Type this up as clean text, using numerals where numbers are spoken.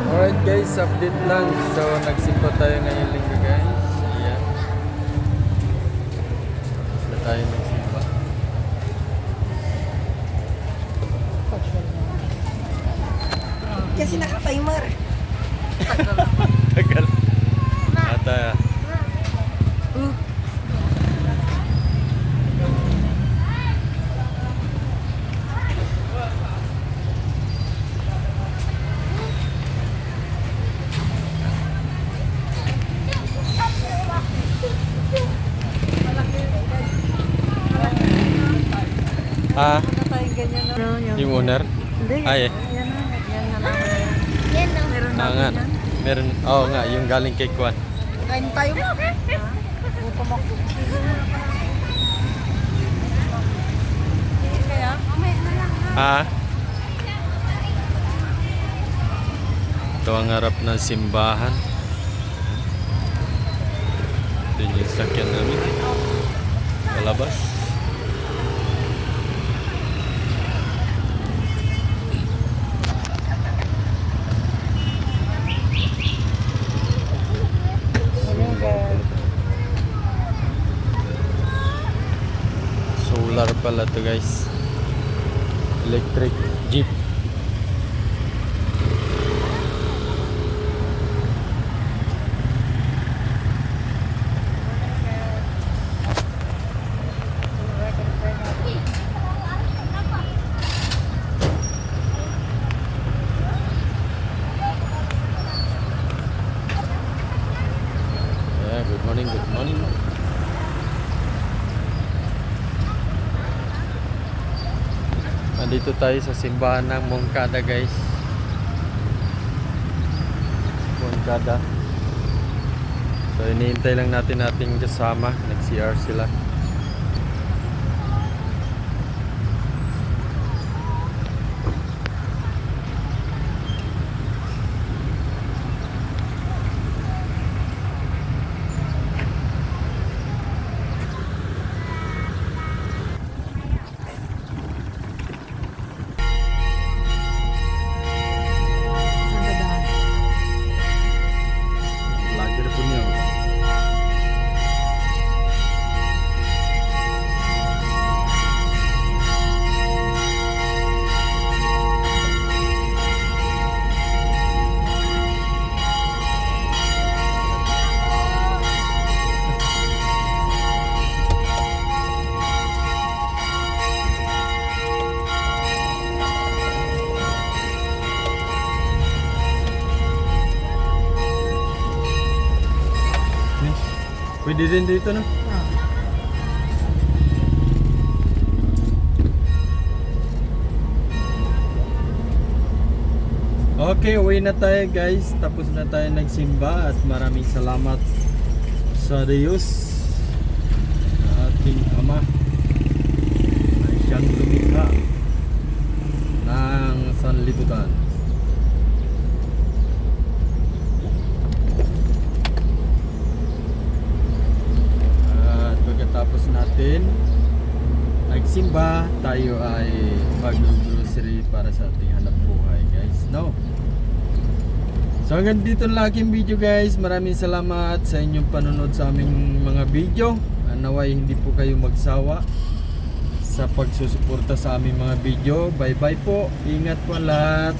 Alright guys, update lang. So nagsimpa tayo ngayong linggo guys. Ayan. Tapos na tayo nagsimpa. Kasi naka-timer. Tagal. Ata. Ah, Tayong ganyan na. yung owner? Hindi. Ay, Yan na lang. Yan na. Meron na. nga. Meron, oo nga, yung galing kay Kwan. Kain tayo. Gutom ako. Kaya, mamaya na lang. Ah. Ito ang harap ng simbahan. Ito yung sakyan namin. Palabas. Solar pala to guys. Electric jeep. Yeah, good morning, good morning. Nandito tayo sa simbahan ng Moncada guys. Moncada. So iniintay lang natin ating kasama. Nag-CR sila. Vlogger po niyo. Pwede din dito no? Okay, uwi na tayo guys. Tapos na tayo nagsimba at maraming salamat sa Diyos na ating Ama na siyang lumikha ng sanlibutan. Pagkatapos natin nagsimba, tayo ay mag-grocery para sa ating hanap buhay guys, no? So hanggang dito lang aking video guys. Maraming salamat sa inyong panonood sa aming mga video. Naway hindi po kayo magsawa sa pagsusuporta sa aming mga video. Bye bye po, ingat po lahat.